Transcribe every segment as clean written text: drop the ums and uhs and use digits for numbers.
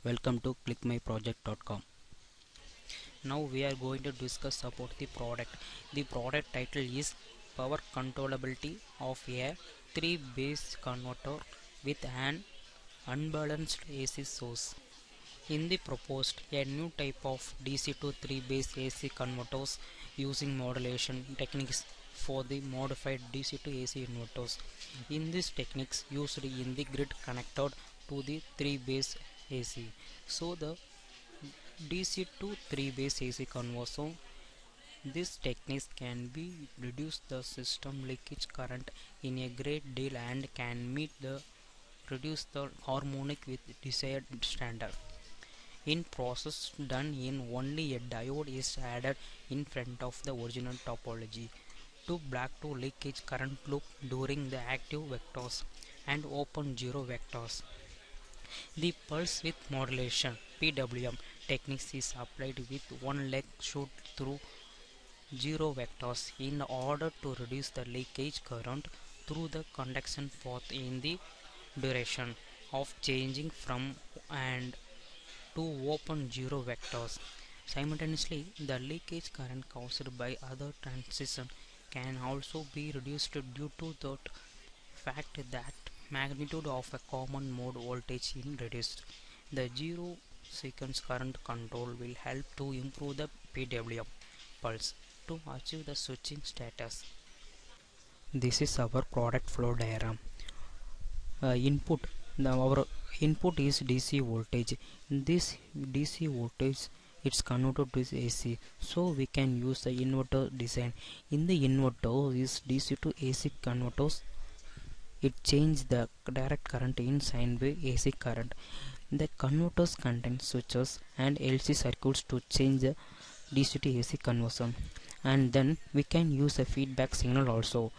Welcome to ClickMyProject.com. Now we are going to discuss about the product. The product title is Power Controllability of a 3-base converter with an unbalanced AC source. In the proposed, a new type of DC to 3-base AC converters using modulation techniques for the modified DC to AC inverters. In these techniques used in the grid connected to the 3-base AC. So the DC to 3-base AC conversion. This technique can be reduce the system leakage current in a great deal and can meet the reduce the harmonic with desired standard. In process done in only a diode is added in front of the original topology to block to leakage current loop during the active vectors and open zero vectors. The pulse width modulation (PWM) technique is applied with one leg shoot through zero vectors in order to reduce the leakage current through the conduction path in the duration of changing from and to open zero vectors. Simultaneously, the leakage current caused by other transition can also be reduced due to the fact that magnitude of a common mode voltage is reduced. The zero sequence current control will help to improve the PWM pulse to achieve the switching status. This is our product flow diagram. Our input is DC voltage. This DC voltage it's converted to AC, so we can use the inverter design. In the inverter is DC to AC converters. It changes the direct current in sine wave AC current. The converters contain switches and LC circuits to change the DC to AC conversion, and then we can use a feedback signal also.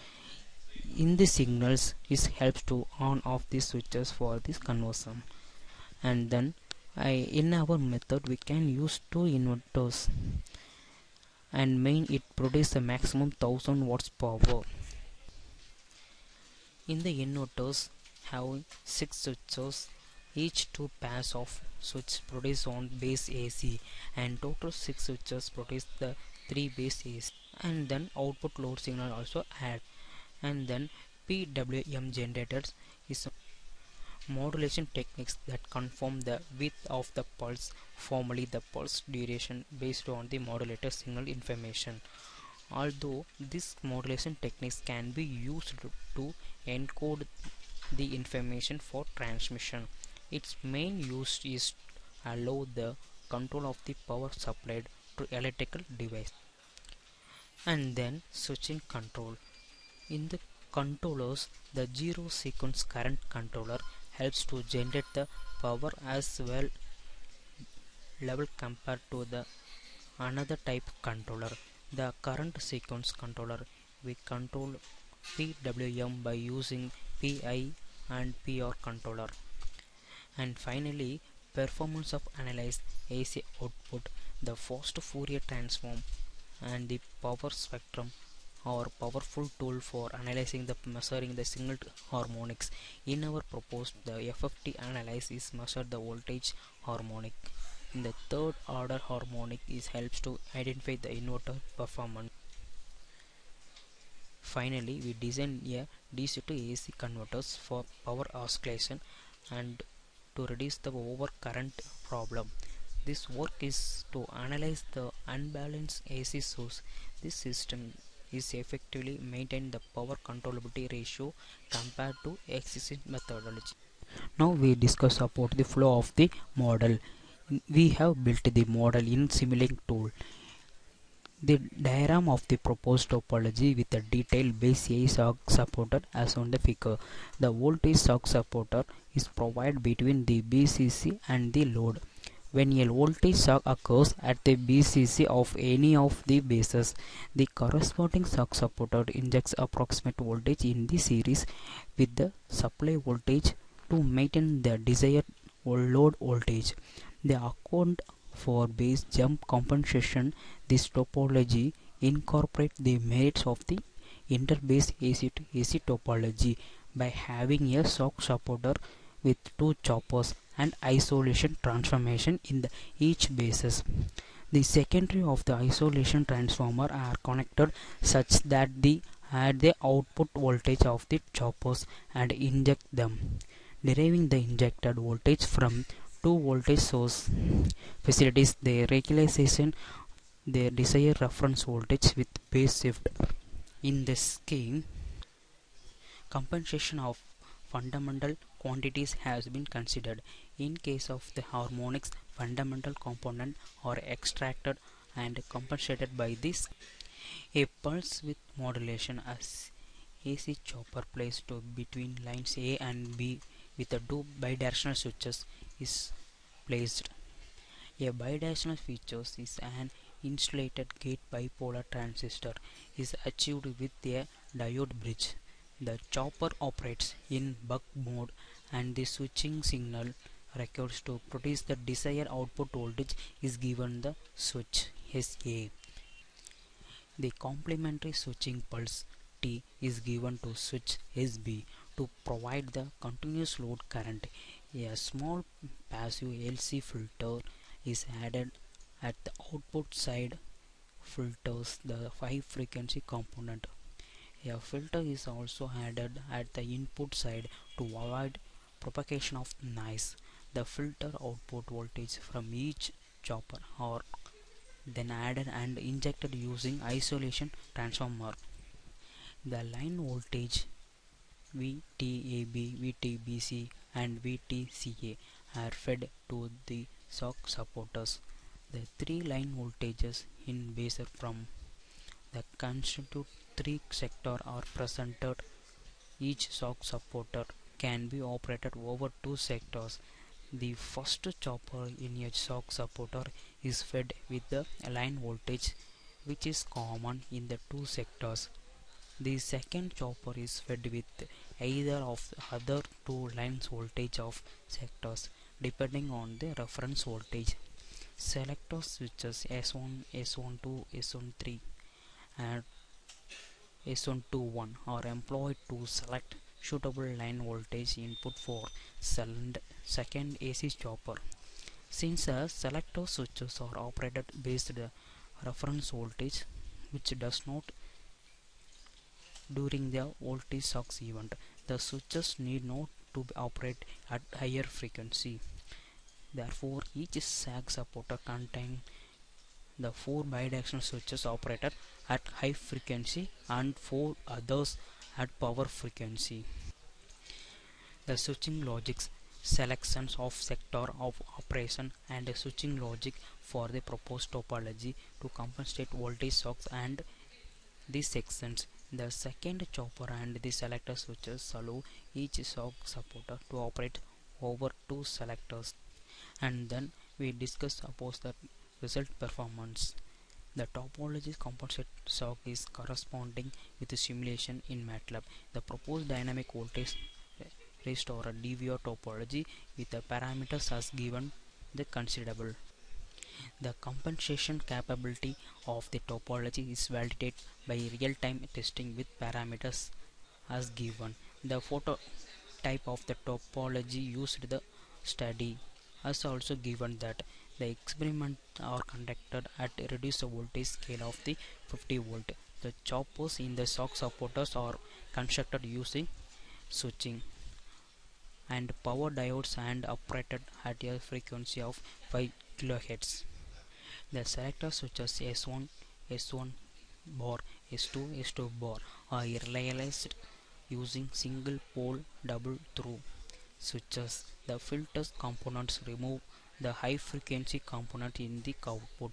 In the signals, it helps to on off the switches for this conversion. And then in our method we can use two inverters, and main it produces a maximum 1000 watts power. In the inverters having 6 switches, each 2 pairs of switch produce on base AC, and total 6 switches produce the 3 base AC. And then output load signal also add. And then PWM generators is modulation techniques that conform the width of the pulse, formally the pulse duration based on the modulator signal information. Although these modulation techniques can be used to encode the information for transmission, its main use is to allow the control of the power supplied to electrical device. And then switching control. In the controllers, the zero sequence current controller helps to generate the power as well level compared to the another type controller. The current sequence controller, we control PWM by using PI and PR controller. And finally, performance of analyze AC output, the fast Fourier transform and the power spectrum are powerful tool for analyzing the measuring the signal harmonics. In our proposed, the FFT analysis measure the voltage harmonic. In the third order harmonic is helps to identify the inverter performance. Finally, we design a DC to AC converters for power oscillation and to reduce the overcurrent problem. This work is to analyze the unbalanced AC source. This system is effectively maintain the power controllability ratio compared to existing methodology. Now we discuss about the flow of the model. We have built the model in simulating tool. The diagram of the proposed topology with a detailed base A shock supporter as on the figure. The voltage shock supporter is provided between the BCC and the load. When a voltage shock occurs at the BCC of any of the bases, the corresponding shock supporter injects approximate voltage in the series with the supply voltage to maintain the desired load voltage. The account for base jump compensation, this topology incorporates the merits of the interbase AC to AC topology by having a shock supporter with two choppers and isolation transformation in each basis. The secondary of the isolation transformer are connected such that they add the output voltage of the choppers and inject them, deriving the injected voltage from two voltage source facilities the regularization their desired reference voltage with base shift. In this scheme, compensation of fundamental quantities has been considered. In case of the harmonics, fundamental component are extracted and compensated by this. A pulse width modulation as AC chopper placed between lines A and B with the two bidirectional switches is placed. A bidirectional feature is an insulated gate bipolar transistor is achieved with a diode bridge. The chopper operates in buck mode and the switching signal records to produce the desired output voltage is given the switch SA. The complementary switching pulse T is given to switch SB to provide the continuous load current. A small passive LC filter is added at the output side filters the high frequency component. A filter is also added at the input side to avoid propagation of noise. The filter output voltage from each chopper are then added and injected using isolation transformer. The line voltage VTAB, VTBC and VTCA are fed to the shock supporters. The three line voltages in base from the constitute three sector are presented. Each shock supporter can be operated over two sectors. The first chopper in a shock supporter is fed with the line voltage which is common in the two sectors. The second chopper is fed with either of the other two lines voltage of sectors depending on the reference voltage. Selector switches S1, S12, S13 and S121 are employed to select suitable line voltage input for second AC chopper. Since selector switches are operated based on reference voltage which does not during the voltage shocks event, the switches need not to operate at higher frequency. Therefore, each sag supporter contains the four bidirectional switches operated at high frequency and four others at power frequency. The switching logics selections of sector of operation and the switching logic for the proposed topology to compensate voltage shocks and these sections. The second chopper and the selector switches allow each shock supporter to operate over two selectors, and then we discuss about the result performance. The topology compensate shock is corresponding with the simulation in MATLAB. The proposed dynamic voltage restore a DVR topology with the parameters as given the considerable. The compensation capability of the topology is validated by real-time testing with parameters as given. The photo type of the topology used the study has also given that the experiments are conducted at a reduced voltage scale of the 50 volt. The choppers in the shock supporters are constructed using switching and power diodes and operated at a frequency of 5 kHz. The selector switches S1, S1 bar, S2, S2 bar are realized using single pole double through switches. The filters components remove the high frequency component in the output.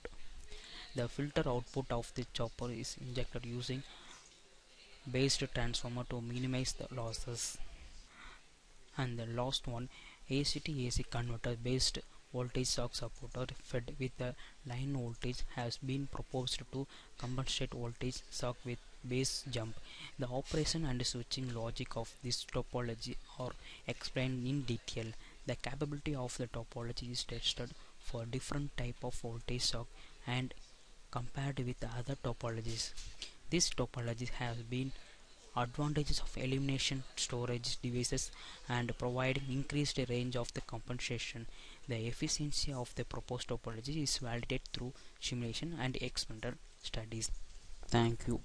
The filter output of the chopper is injected using based transformer to minimize the losses. And the last one, AC to AC converter based voltage shock supporter fed with the line voltage has been proposed to compensate voltage shock with base jump. The operation and switching logic of this topology are explained in detail. The capability of the topology is tested for different type of voltage shock and compared with other topologies. This topology has been Advantages of elimination storage devices and providing increased range of the compensation. The efficiency of the proposed topology is validated through simulation and experimental studies. Thank you.